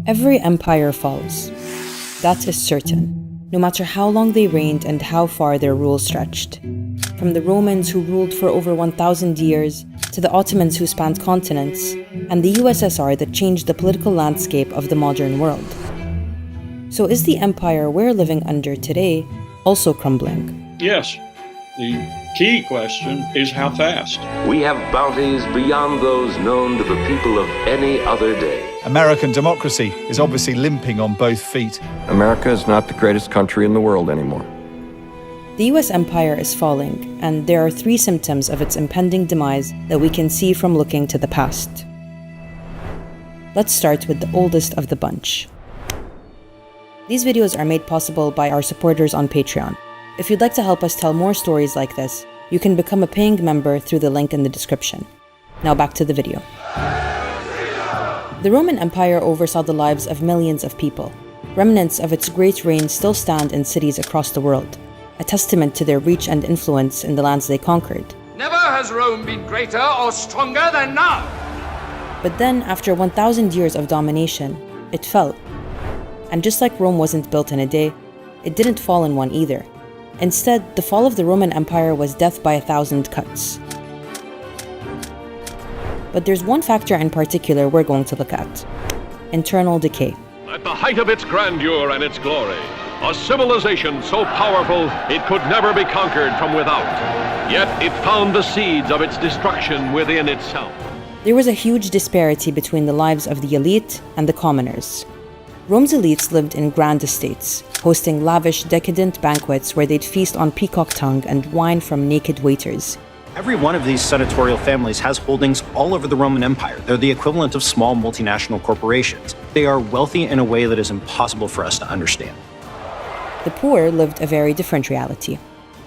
Every empire falls. That is certain, no matter how long they reigned and how far their rule stretched. From the Romans who ruled for over 1,000 years, to the Ottomans who spanned continents, and the USSR that changed the political landscape of the modern world. So is the empire we're living under today also crumbling? Yes. The key question is how fast. We have bounties beyond those known to the people of any other day. American democracy is obviously limping on both feet. America is not the greatest country in the world anymore. The US empire is falling, and there are 3 symptoms of its impending demise that we can see from looking to the past. Let's start with the oldest of the bunch. These videos are made possible by our supporters on Patreon. If you'd like to help us tell more stories like this, you can become a paying member through the link in the description. Now back to the video. The Roman Empire oversaw the lives of millions of people. Remnants of its great reign still stand in cities across the world, a testament to their reach and influence in the lands they conquered. Never has Rome been greater or stronger than now. But then, after 1,000 years of domination, it fell. And just like Rome wasn't built in a day, it didn't fall in one either. Instead, the fall of the Roman Empire was death by 1,000 cuts. But there's one factor in particular we're going to look at: internal decay. At the height of its grandeur and its glory, a civilization so powerful it could never be conquered from without. Yet it found the seeds of its destruction within itself. There was a huge disparity between the lives of the elite and the commoners. Rome's elites lived in grand estates, hosting lavish, decadent banquets where they'd feast on peacock tongue and wine from naked waiters. Every one of these senatorial families has holdings all over the Roman Empire. They're the equivalent of small multinational corporations. They are wealthy in a way that is impossible for us to understand. The poor lived a very different reality.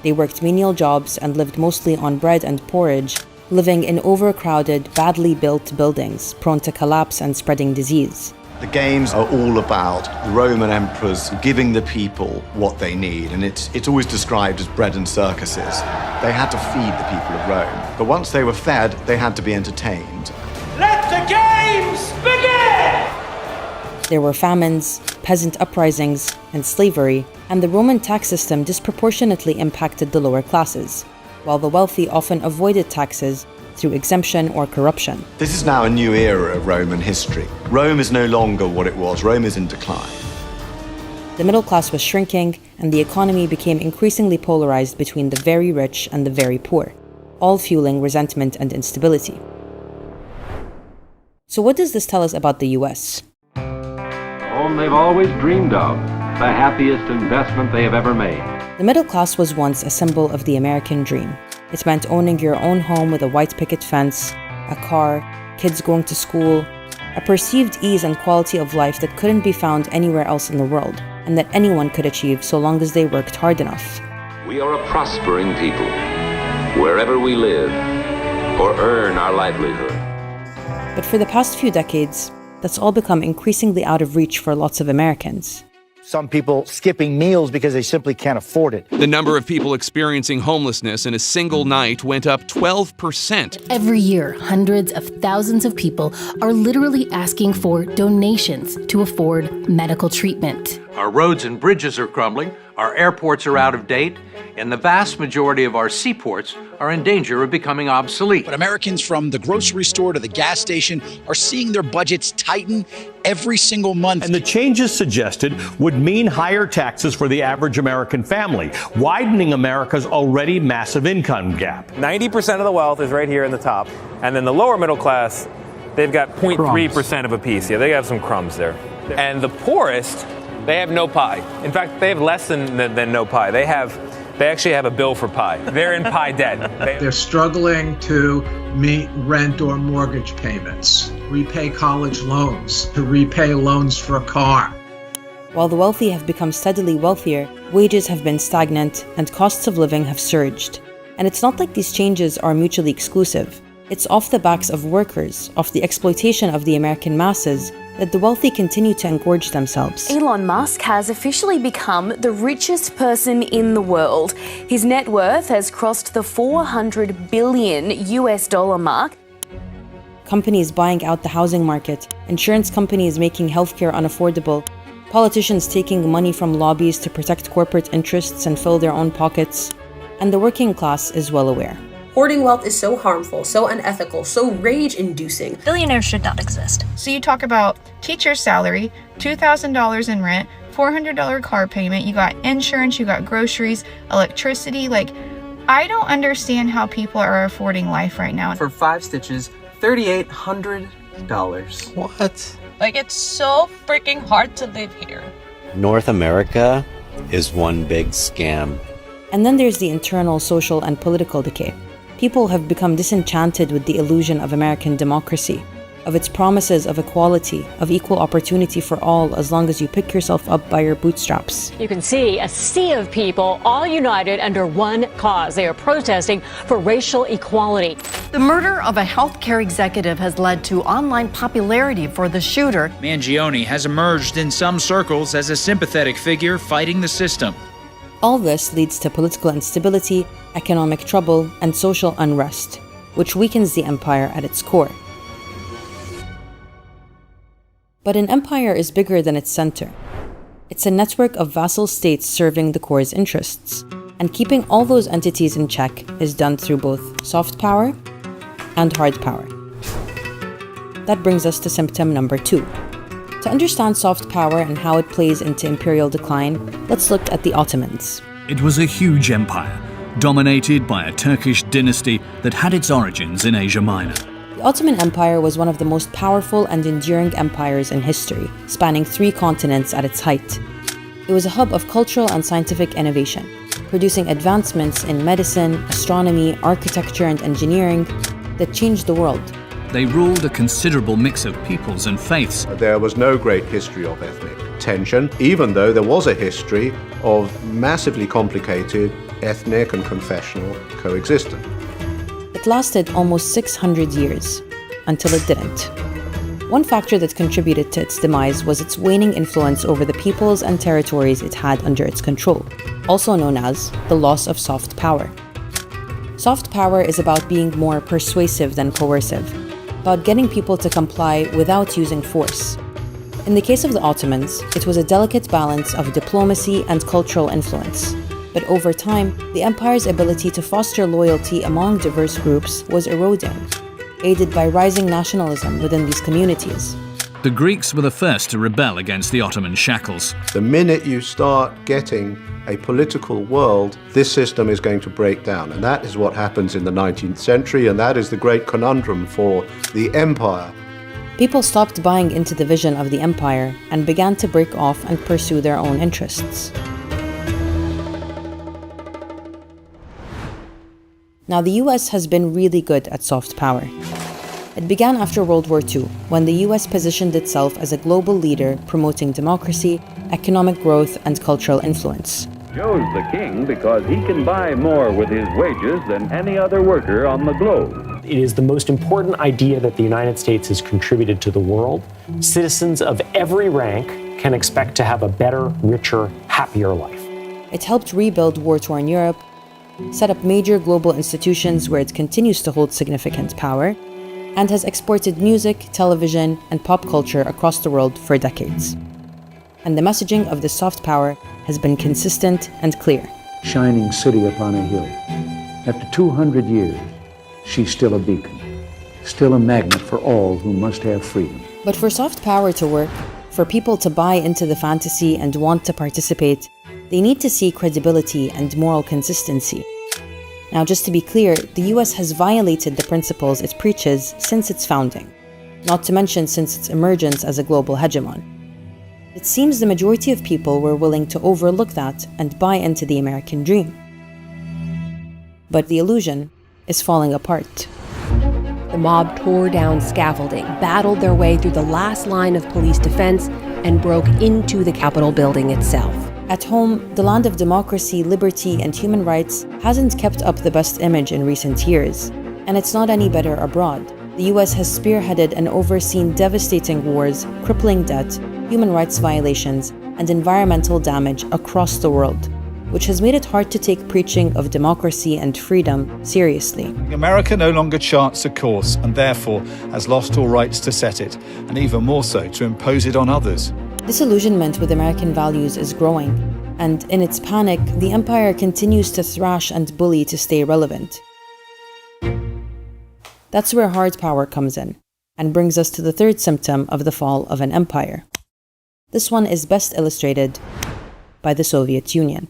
They worked menial jobs and lived mostly on bread and porridge, living in overcrowded, badly built buildings, prone to collapse and spreading disease. The games are all about the Roman emperors giving the people what they need, and it's always described as bread and circuses. They had to feed the people of Rome, but once they were fed, they had to be entertained. Let the games begin! There were famines, peasant uprisings, and slavery, and the Roman tax system disproportionately impacted the lower classes, while the wealthy often avoided taxes through exemption or corruption. This is now a new era of Roman history. Rome is no longer what it was. Rome is in decline. The middle class was shrinking, and the economy became increasingly polarized between the very rich and the very poor, all fueling resentment and instability. So what does this tell us about the US? Home they've always dreamed of, the happiest investment they have ever made. The middle class was once a symbol of the American dream. It meant owning your own home with a white picket fence, a car, kids going to school, a perceived ease and quality of life that couldn't be found anywhere else in the world, and that anyone could achieve so long as they worked hard enough. We are a prospering people, wherever we live, or earn our livelihood. But for the past few decades, that's all become increasingly out of reach for lots of Americans. Some people skipping meals because they simply can't afford it. The number of people experiencing homelessness in a single night went up 12%. Every year, hundreds of thousands of people are literally asking for donations to afford medical treatment. Our roads and bridges are crumbling, our airports are out of date, and the vast majority of our seaports are in danger of becoming obsolete. But Americans from the grocery store to the gas station are seeing their budgets tighten every single month. And the changes suggested would mean higher taxes for the average American family, widening America's already massive income gap. 90% of the wealth is right here in the top. And then the lower middle class, they've got 0.3% of a piece. Yeah, they have some crumbs there. And the poorest, they have no pie. In fact, they have less than no pie. They actually have a bill for pie. They're in pie debt. They're struggling to meet rent or mortgage payments, repay college loans, to repay loans for a car. While the wealthy have become steadily wealthier, wages have been stagnant and costs of living have surged. And it's not like these changes are mutually exclusive. It's off the backs of workers, off the exploitation of the American masses, that the wealthy continue to engorge themselves. Elon Musk has officially become the richest person in the world. His net worth has crossed the $400 billion mark. companies buying out the housing market, insurance companies making healthcare unaffordable, politicians taking money from lobbies to protect corporate interests and fill their own pockets, and the working class is well aware. Hoarding wealth is so harmful, so unethical, so rage-inducing. Billionaires should not exist. So you talk about teacher's salary, $2,000 in rent, $400 car payment, you got insurance, you got groceries, electricity. I don't understand how people are affording life right now. For 5 stitches, $3,800. What? It's so freaking hard to live here. North America is one big scam. And then there's the internal social and political decay. People have become disenchanted with the illusion of American democracy, of its promises of equality, of equal opportunity for all as long as you pick yourself up by your bootstraps. You can see a sea of people all united under one cause. They are protesting for racial equality. The murder of a healthcare executive has led to online popularity for the shooter. Mangione has emerged in some circles as a sympathetic figure fighting the system. All this leads to political instability, economic trouble, and social unrest, which weakens the empire at its core. But an empire is bigger than its center. It's a network of vassal states serving the core's interests, and keeping all those entities in check is done through both soft power and hard power. That brings us to symptom number 2. To understand soft power and how it plays into imperial decline, let's look at the Ottomans. It was a huge empire, dominated by a Turkish dynasty that had its origins in Asia Minor. The Ottoman Empire was one of the most powerful and enduring empires in history, spanning 3 continents at its height. It was a hub of cultural and scientific innovation, producing advancements in medicine, astronomy, architecture, and engineering that changed the world. They ruled a considerable mix of peoples and faiths. There was no great history of ethnic tension, even though there was a history of massively complicated ethnic and confessional coexistence. It lasted almost 600 years, until it didn't. One factor that contributed to its demise was its waning influence over the peoples and territories it had under its control, also known as the loss of soft power. Soft power is about being more persuasive than coercive, about getting people to comply without using force. In the case of the Ottomans, it was a delicate balance of diplomacy and cultural influence. But over time, the empire's ability to foster loyalty among diverse groups was eroding, aided by rising nationalism within these communities. The Greeks were the first to rebel against the Ottoman shackles. The minute you start getting a political world, this system is going to break down. And that is what happens in the 19th century, and that is the great conundrum for the empire. People stopped buying into the vision of the empire and began to break off and pursue their own interests. Now, the US has been really good at soft power. It began after World War II, when the US positioned itself as a global leader promoting democracy, economic growth, and cultural influence. Joe's the king because he can buy more with his wages than any other worker on the globe. It is the most important idea that the United States has contributed to the world. Citizens of every rank can expect to have a better, richer, happier life. It helped rebuild war-torn Europe, set up major global institutions where it continues to hold significant power, and has exported music, television, and pop culture across the world for decades. And the messaging of this soft power has been consistent and clear. Shining city upon a hill. After 200 years, she's still a beacon, still a magnet for all who must have freedom. But for soft power to work, for people to buy into the fantasy and want to participate, they need to see credibility and moral consistency. Now, just to be clear, the US has violated the principles it preaches since its founding, not to mention since its emergence as a global hegemon. It seems the majority of people were willing to overlook that and buy into the American dream. But the illusion is falling apart. The mob tore down scaffolding, battled their way through the last line of police defense, and broke into the Capitol building itself. At home, the land of democracy, liberty, and human rights hasn't kept up the best image in recent years, and it's not any better abroad. The US has spearheaded and overseen devastating wars, crippling debt, human rights violations, and environmental damage across the world. which has made it hard to take preaching of democracy and freedom seriously. America no longer charts a course and therefore has lost all rights to set it, and even more so to impose it on others. Disillusionment with American values is growing, and in its panic, the empire continues to thrash and bully to stay relevant. That's where hard power comes in, and brings us to the third symptom of the fall of an empire. This one is best illustrated by the Soviet Union.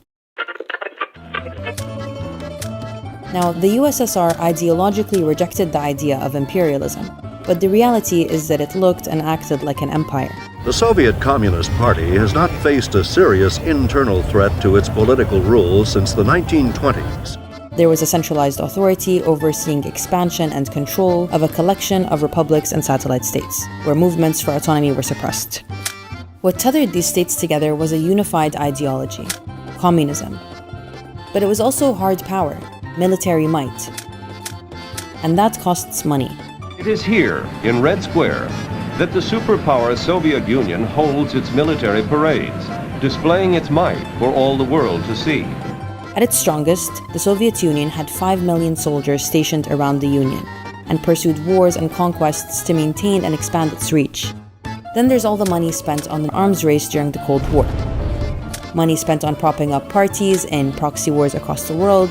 Now, the USSR ideologically rejected the idea of imperialism, but the reality is that it looked and acted like an empire. The Soviet Communist Party has not faced a serious internal threat to its political rule since the 1920s. There was a centralized authority overseeing expansion and control of a collection of republics and satellite states, where movements for autonomy were suppressed. What tethered these states together was a unified ideology, communism. But it was also hard power, military might. And that costs money. It is here, in Red Square, that the superpower Soviet Union holds its military parades, displaying its might for all the world to see. At its strongest, the Soviet Union had 5 million soldiers stationed around the Union, and pursued wars and conquests to maintain and expand its reach. Then there's all the money spent on the arms race during the Cold War. Money spent on propping up parties in proxy wars across the world,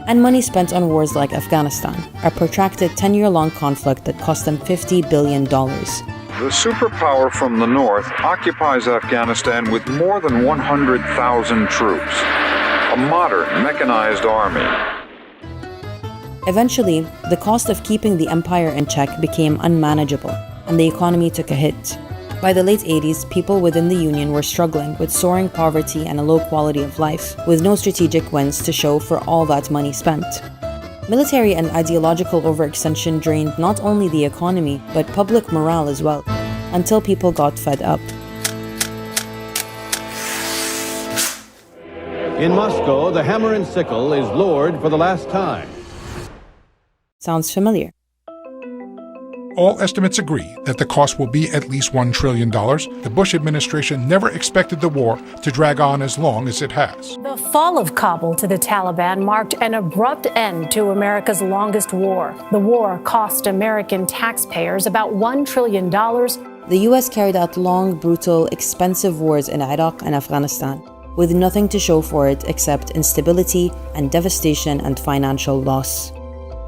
and money spent on wars like Afghanistan, a protracted 10-year-long conflict that cost them $50 billion. The superpower from the north occupies Afghanistan with more than 100,000 troops. A modern, mechanized army. Eventually, the cost of keeping the empire in check became unmanageable, and the economy took a hit. By the late 80s, people within the Union were struggling with soaring poverty and a low quality of life, with no strategic wins to show for all that money spent. Military and ideological overextension drained not only the economy, but public morale as well, until people got fed up. In Moscow, the hammer and sickle is lowered for the last time. Sounds familiar. All estimates agree that the cost will be at least $1 trillion. The Bush administration never expected the war to drag on as long as it has. The fall of Kabul to the Taliban marked an abrupt end to America's longest war. The war cost American taxpayers about $1 trillion. The US carried out long, brutal, expensive wars in Iraq and Afghanistan, with nothing to show for it except instability and devastation and financial loss.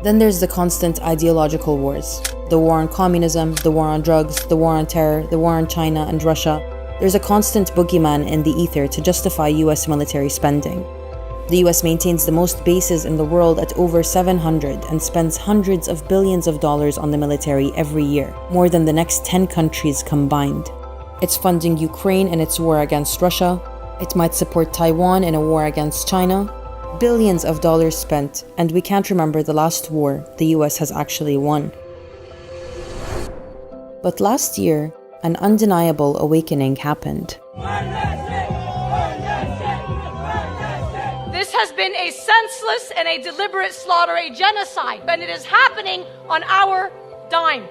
Then there's the constant ideological wars. The war on communism, the war on drugs, the war on terror, the war on China and Russia. There's a constant boogeyman in the ether to justify US military spending. The US maintains the most bases in the world at over 700 and spends hundreds of billions of dollars on the military every year, more than the next 10 countries combined. It's funding Ukraine in its war against Russia. It might support Taiwan in a war against China. Billions of dollars spent, and we can't remember the last war the US has actually won. But last year, an undeniable awakening happened. This has been a senseless and a deliberate slaughter, a genocide, and it is happening on our dime.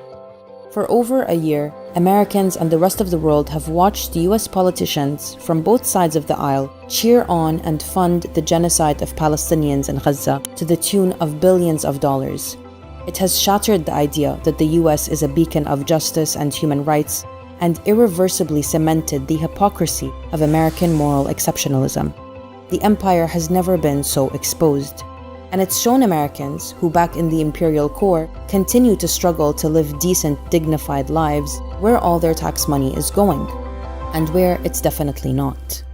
For over a year, Americans and the rest of the world have watched US politicians from both sides of the aisle cheer on and fund the genocide of Palestinians in Gaza to the tune of billions of dollars. It has shattered the idea that the US is a beacon of justice and human rights, and irreversibly cemented the hypocrisy of American moral exceptionalism. The empire has never been so exposed. And it's shown Americans, who back in the imperial core continue to struggle to live decent, dignified lives, where all their tax money is going, and where it's definitely not.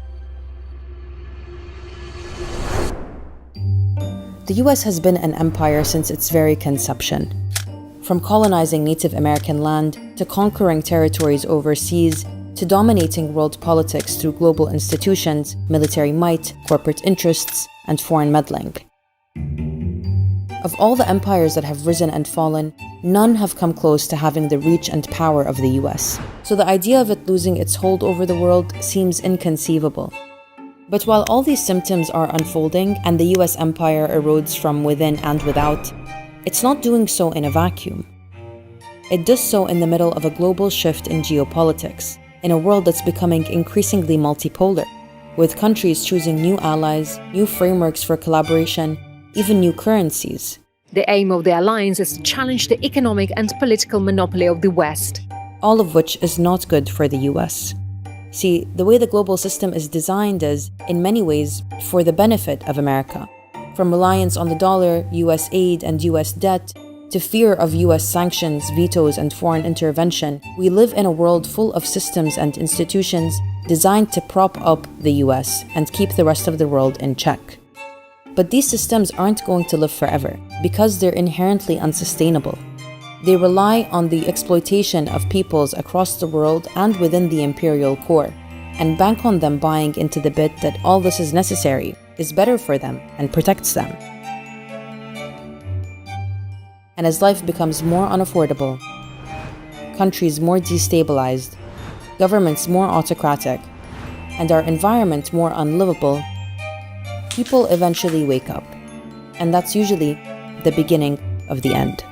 The US has been an empire since its very conception. From colonizing Native American land, to conquering territories overseas, to dominating world politics through global institutions, military might, corporate interests, and foreign meddling. Of all the empires that have risen and fallen, none have come close to having the reach and power of the US. So the idea of it losing its hold over the world seems inconceivable. But while all these symptoms are unfolding and the US empire erodes from within and without, it's not doing so in a vacuum. It does so in the middle of a global shift in geopolitics, in a world that's becoming increasingly multipolar. with countries choosing new allies, new frameworks for collaboration, even new currencies. The aim of the alliance is to challenge the economic and political monopoly of the West. All of which is not good for the US. See, the way the global system is designed is, in many ways, for the benefit of America. From reliance on the dollar, US aid, and US debt, to fear of US sanctions, vetoes, and foreign intervention, we live in a world full of systems and institutions designed to prop up the US and keep the rest of the world in check. But these systems aren't going to live forever because they're inherently unsustainable. They rely on the exploitation of peoples across the world and within the imperial core, and bank on them buying into the bit that all this is necessary, is better for them, and protects them. And as life becomes more unaffordable, countries more destabilized, governments more autocratic, and our environment more unlivable, people eventually wake up. And that's usually the beginning of the end.